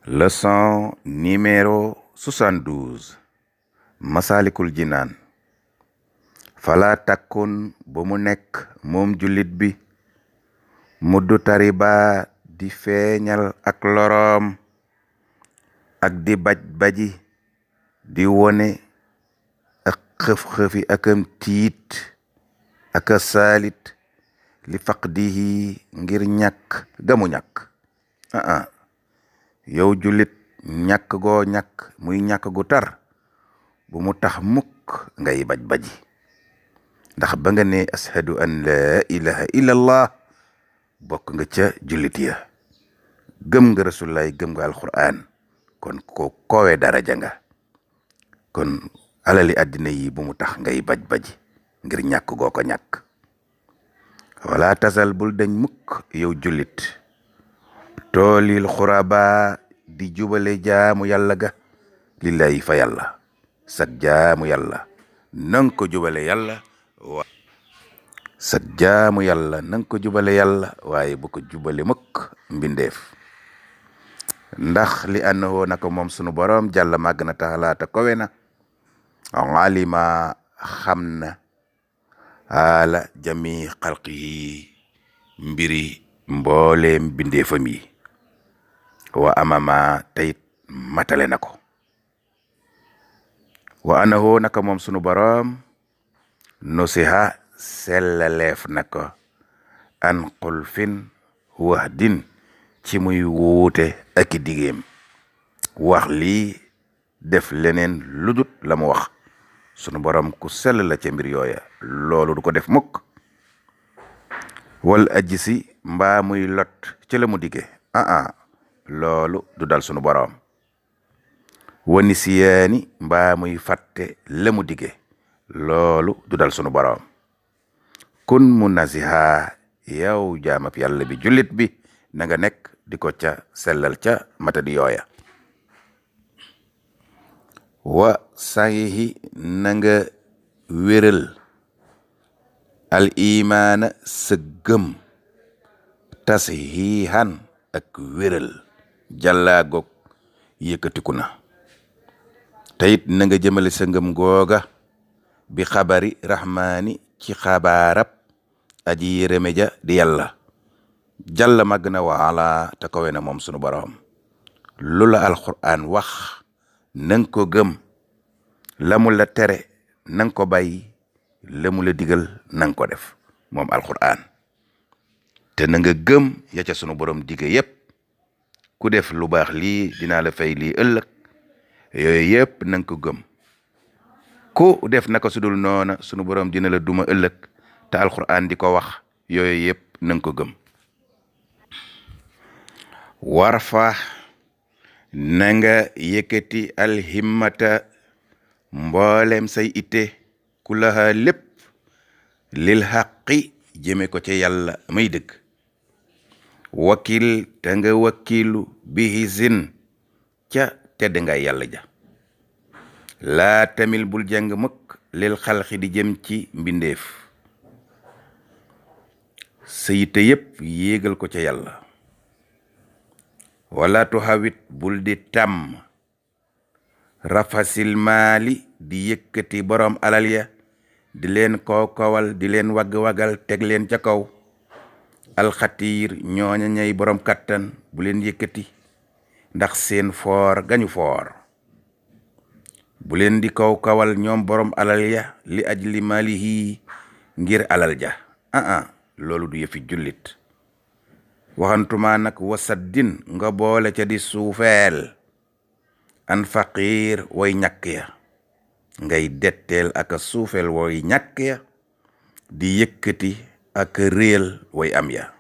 Leçon numéro 72 Masalikul Jinaan. Fala takkun bu mu nekk moom jullit bi muddu tariba di feeñal ak loroom ak di baj-baji di wone ak xëf-xëfi akam tiit aka saalit li faqdihi ngir ñàkk gamu ñàkk yow jullit ñàkk goo ñàkk muy ñàkk gu tar bu mu tax mukk ngay baj-baji ndax ba nga ne ashadu an la ilaha illallah bokk nga ca jullit ya gëm nga rasulullaay gëm nga alquran kon ko kowe daraja nga kon alali àddina yi bu mu tax ngay baj-baji ngir ñàkk goo ko ñàkk wala tasal bul dañ mukk yow jullit toolil xuraba di jubale jaamu yàlla ga lillahi fa yàlla sag jaamu yàlla nang ko jubale yàlla sag jaamu yàlla nang ko jubale yàlla waaye bu ko jubale mukk mbindeef ndax li annahu naka moom sunu boroom jàlla màgg na taxalaata kowe na alima xam na ala jami xalqihi mbiri mbooleem bindeefam yi wa amama tayit matale na ko wa annahu naka moom sunu boroom nusiha sellaleef na ko an xulfin wahdin ci muy wuute aki digéem wax lii def leneen ludut la mu wax sunu boroom ku sell la ca mbir yooya loolu du ko def mukk wal ajisi mbaa muy lot ci la mu dige loolu du dal sunu boroom wani siyaani mbaa muy fàtte la mu dige loolu du dal sunu boroom kun mu nasiha yow jaamab yàlla bi jullit bi na nga nekk di ko ca sellal ca matadi yooya wa sahihi na nga wéral al imaana sa gëm tashihan ak wéral jàllaa goog yëkkatiku na teyit na nga jëmale sa ngëm googa bi xabari rahmaani ci xabaarab aji yërëme ja di yàlla jàlla màgg na waala te kawe na moom sunu boroom lu la alquran wax nang ko gëm la mu la tere nang ko bàyyi la mu la digal nang ko def moom alquran te na nga gëm ya ca sunu boroom dige yépp ku def lu baax lii dinaa la fay lii ëllëg yooyu yépp nang ko gëm ku def naka sudul noona sunu boroom dina la duma ëllëg te alquran di ko wax yooyu yépp nang ko gëm warfa na nga yëkkati alhimmata mboolem say itte ku laha lépp lil xaqi jëme ko ca yàlla may dëgg wakil te nga wakilu bihi zin ca tedd nga yàlla ja laa tamil bul jàng mukk lil xalxi di jëm ci mbindeef sa yitte yépp yéegal ko ca yàlla wala tuhawit bul di tàmm rafasil maali di yëkkati boroom alal ya di leen kowal di leen wagg-wagal teg leen ca kaw alxatiir ñooña ñay boroom kattan bu leen yëkkati ndax seen foor gañu foor bu leen di kowal ñoom boroom alal ya li ajli maalihi ngir alal ja loolu du yëfi jullit waxantuma nag wasaddin nga boole ca di suufeel an faqiir way ñàkk ya ngay detteel ak suufeel way ñàkk ya di yëkkati ak réel way am ya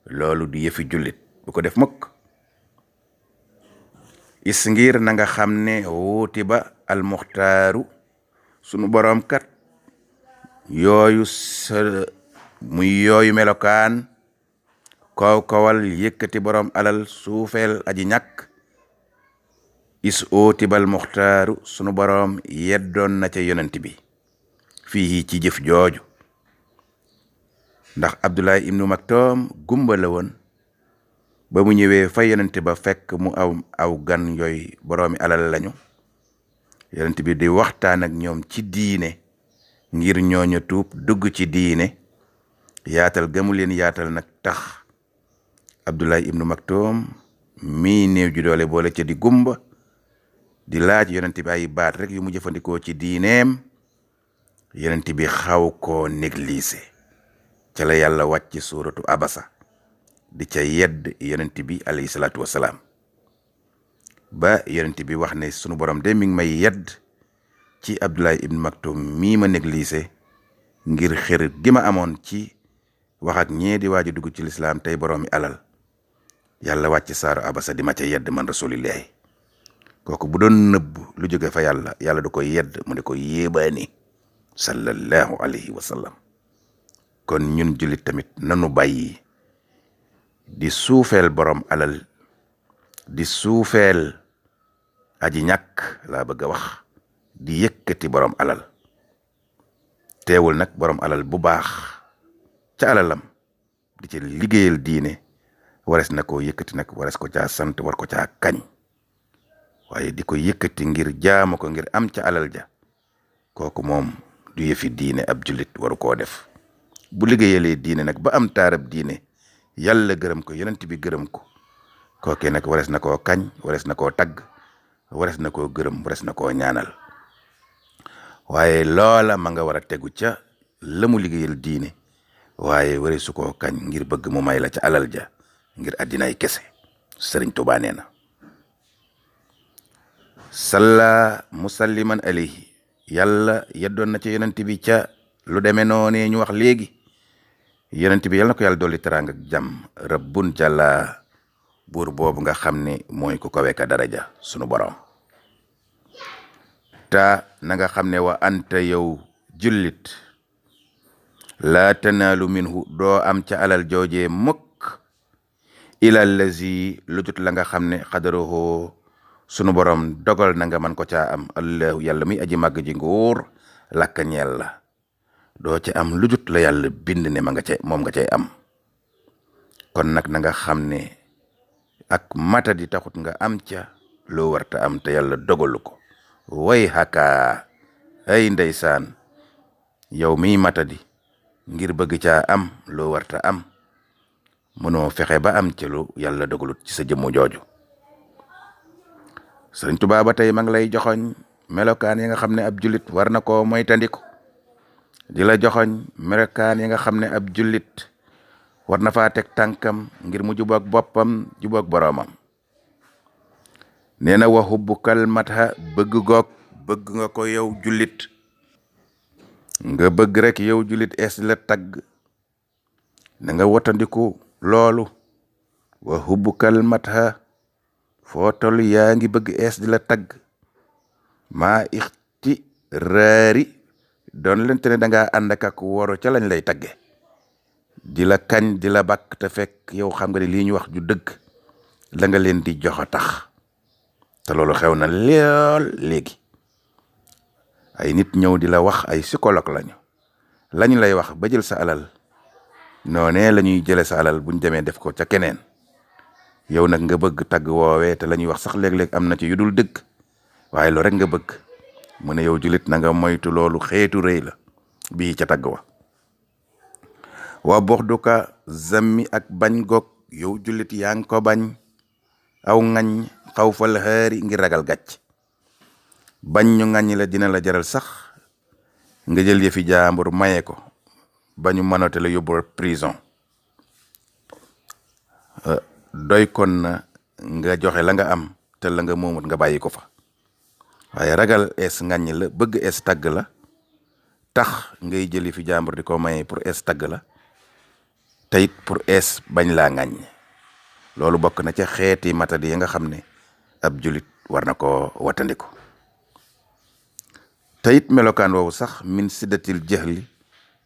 loolu di yëfi jullit bu ko def mukk is ngir na nga xam ne wuuti ba almuxtaaru sunu boroom kat yooyu muy yooyu melokaan kowal yëkkati boroom alal suufeel aji ñàkk is ootibal muxtaaru sunu boroom yeddoon na ca yonent bi fii ci jëf jooju ndax Abdullah ibnu Maktoum gumba la woon ba mu ñëwee fa yonent ba fekk mu aw gan yooyu boroomi alal lañu yonent bi di waxtaan ak ñoom ci diine ngir ñooñu tuub dugg ci diine yaatal gamu leen yaatal nag tax Abdullah ibnu Maktum mii néew ju doole boole ca di gumba di laaj yonent bi ay baat rek yu mu jëfandikoo ci diineem yonent bi xaw koo négligé ca la yàlla wàcc suuratu abasa di ca yedd yonent bi alayhi salaatu wasalaam ba yonent bi wax ne sunu borom de mi ngi may yedd ci Abdullah ibn Maktum mii ma négligé ngir xër gi ma amoon ci wax ak ñee di waaju dugg ci lislaam tey boroomi alal yàlla wàcc saaru abasa di ma ca yedd man rasulillahi kooku bu doon nëbb lu jóge fa yàlla du ko yedd mu ne ko yéebaani sallallahu alayhi wa sallam kon ñun jullit tamit nanu bàyyi di suufeel borom alal di suufeel aji ñàkk laa bëgg a wax di yëkkati borom alal teewul nag borom alal bu baax ca alalam di ci liggéeyal diine wares na koo yëkkati nag wares ko caa sant war ko caa kañ waaye di ko yëkkati ngir jaamu ko ngir am ca alal ja kooku moom du yëfi diine ab jullit waru koo def bu liggéeyalee diine nag ba am taarab diine yàlla gërëm ko yonent bi gërëm ko kookee nag wares na koo kañ wares na koo tagg wares na koo gërëm wares na koo ñaanal waaye loola ma nga war a tegu ca la mu liggéeyal diine waaye waresu koo kañ ngir bëgg mu may la ca alal ja ngir addinaay kese Sëriñ Tuubaa nee na salla musalliman alayhi yàlla yeddoon na ca yonent bi ca lu demee noonee ñu wax léegi yonent bi yàlla na ko yàlla dolli teraanga ak jàmm rabbun jàlla buur boobu nga xam ne mooy ku kawe ka daraja sunu borom ta na nga xam ne wa anta yow jullit laa tanaalu minhu doo am ca alal joojee mukk ila lazi lu jut la nga xam ne xadaroho sunu borom dogal na nga man ko caa am allahu yàlla muy aji màgg ji nguur lakka ñeel la doo ca am lu jut la yàlla bind ne moom nga cay am kon nag na nga xam ne ak mata di taxut nga am ca loo warta am te yàlla dogalu ko way xakaa ay ndeysaan yow miy mata di ngir bëgg caa am loo warta am mënoo fexe ba am ca lu yàlla dogalut ci sa jëmmu jooju Sëriñ Tuubaa ba tey ma ngi lay joxoñ melokaan yi nga xam ne ab jullit war na koo moytandiku di la joxoñ melokaan yi nga xam ne ab jullit war na faa teg tànkam ngir mu jubóog boppam jubóog boroomam nee na wa hubbukal matha bëgg nga ko yow jullit nga bëgg rek yow jullit es la tagg na nga watandiku loolu wa hubbukal matha foo toll yaa ngi bëgg es di la tagg maa ixti raari doon lente ne da ngaa ànd ak woro ca lañ lay tagge di la kañ di la bakk te fekk yow xam nga ne lii ñu wax ju dëgg la nga leen di jox a tax te loolu xew na lool léegi ay nit ñëw di la wax ay psychologue lañu lay wax ba jël sa alal noonee la ñuy jële sa alal buñ demee def ko ca keneen yow nag nga bëgg tagg woowee te la ñuy wax sax léeg-léeg am na ci yu dul dëgg waaye loolu rek nga bëgg mu ne yow jullit na nga moytu loolu xeetu rëy la bii ca tagg wa buxduka zammi ak bañ goog yow jullit yaa ngi ko bañ aw ŋañ xaw fal xaari ngir ragal gàcc bañ ñu ŋañ la dina la jaral sax nga jël yëfi jaambur maye ko bañu mënote la yóbbu prison doy kon na nga joxe la nga am te la nga moomut nga bàyyi ko fa waaye ragal es ŋañ la bëgg es tagg la tax ngay jël yëfi jaambur di ko maye pour es tagg la teyit pour es bañ laa ŋañ loolu bokk na ca xeeti matadi yi nga xam ne ab julit war na ko watandiku teyit melokaan woowu sax min siddatil jahli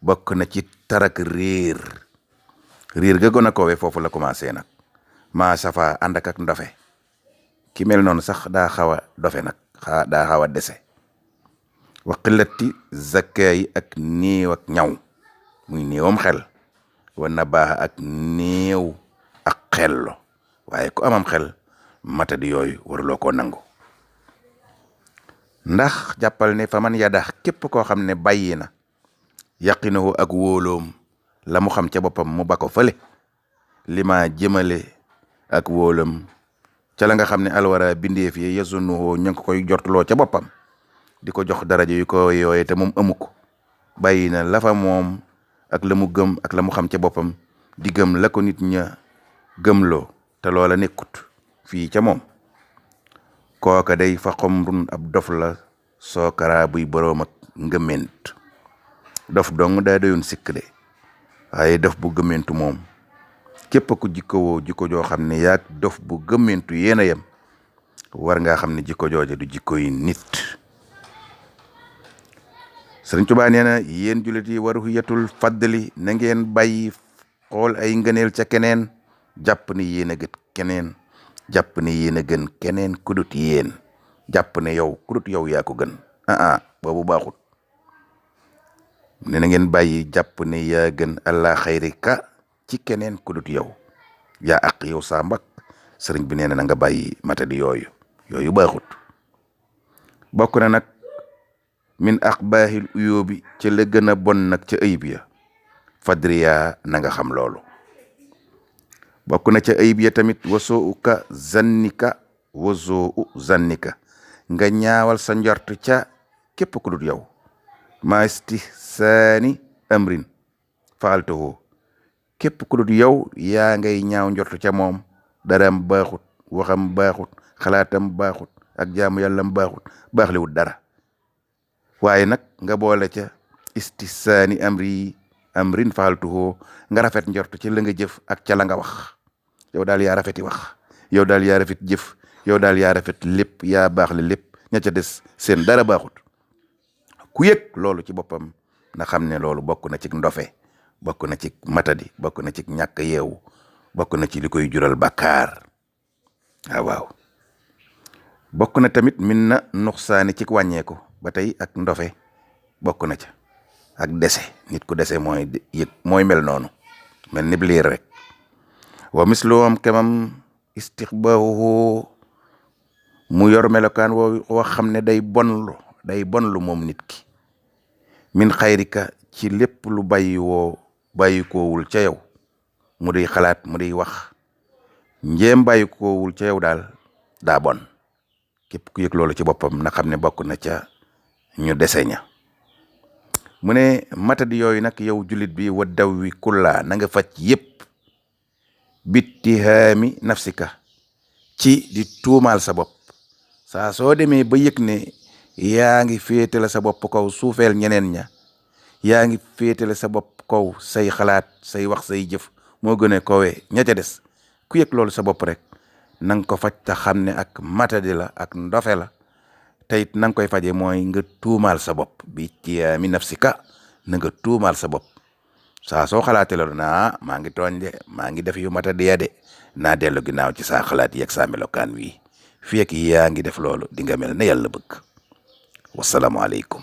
bokk na ci tarak réer ga gën a koowe foofu la commencé nag maa safa ànd ak ndofe ki mel noonu sax daa xaw a dofe nag daa xaw a dese wa qillati zakkaay ak néew ak ñaw muy néewam xel wa nabaaxa ak néew ak xello waaye ku amam xel matadi yooyu waruloo koo nangu. ndax jàppal ne fa man yadax képp koo xam ne bàyyi na yaqinahu ak wóoloom la mu xam ca boppam mu ba ko fële li ma jëmale ak wóolam ca la nga xam ne alwara bindeef yi yasunnuhu ñu ngi ko koy jortuloo ca boppam di ko jox daraja yu ko yooye te moom amu ko bàyyi na la fa moom ak la mu gëm ak la mu xam ca boppam di gëm la ko nit ña gëmloo te loola nekkut fii ca moom kooka day fa xomrun ab dof la soo karaa buy boroom ak ngëment dof dong daa doyoon sikk de waaye dof bu gëmmentu moom képp ku jikkowoo jikko joo xam ne yaag dof bu gëmmentu yéen a yem war ngaa xam ne jikko jooja du jikko yi nit. Sëriñ Tuubaa nee na yéen jullit yi waru yetul faddali na ngeen bàyyi xool ay ngëneel ca keneen jàpp ne yéen a gën keneen jàpp ne yéen a gën keneen kudut yéen jàpp ne yow kudut yow yaa ko gën boobu baaxut. ne na ngeen bàyyi jàpp ne yaa gën allah xayri ka ci keneen kudut yow yaa ak yow saa mbak sëriñ bi nee na nga bàyyi matadi yooyu baaxut. bokk na nag min aqbaahil uyóobi ca la gën a bon nag ca ayib ya fadriya na nga xam loolu. bokk na ca ayib ya tamit wasoo ka zannika nga ñaawal sa njort ca képp ku dul yow maasti saani amrin faaltahu képp ku dul yow yaa ngay ñaaw njort ca moom daram baaxut waxam baaxut xalaatam baaxut ak jaamu yàllam baax liwut dara waaye nag nga boole ca istisaani amrin faaltuhu nga rafet njort ci la nga jëf ak ca la nga wax yow daal yaa rafeti wax yow daal yaa rafet jëf yow daal yaa rafet lépp yaa baax le lépp ña ca des seen dara baaxut. ku yëg loolu ci boppam na xam ne loolu bokk na ci ndofe bokk na ci matadi bokk na ci ñàkk yeewu bokk na ci li koy jural bàkkaar waaw. bokk na tamit min na nuxsaani ci wàññeeku ba tey ak ndofe bokk na ca ak dese nit ku dese mooy yëg mooy mel noonu mel ni liir rek. wa misluhum kemam istixbaahu mu yor melokaan woo xam ne day bonlu moom nit ki min xayrika ci lépp lu bàyyikoowul ca yow mu di xalaat mu di wax njéem bàyyikoowul ca yow daal daa bon. képp ku yëg loolu ci boppam na xam ne bokk na ca ñu dese ña. mu ne matadi yooyu nag yow jullit bi wa daw wi kullaa na nga faj yépp bittihaami nafsika ci di tuumaal sa bopp saa soo demee ba yëg ne yaa ngi féetale sa bopp kaw suufeel ñeneen ña yaa ngi féetale sa bopp kaw say xalaat say wax say jëf moo gën a kowee ña ca des ku yëg loolu sa bopp rek nanga ko faj te xam ne ak matadi la ak ndofe la te it na nga koy faje mooy nga tuumaal sa bopp bittihaami nafsika na nga tuumaal sa bopp saa soo xalaatee la maa ngi tooñ de maa ngi def yu matadi ya de naa dellu ginnaaw ci saa xalaat yeeg saa melokaan wi fii ak yaa ngi def loolu di nga mel ne yàlla bëgg. wasalaamualeykum.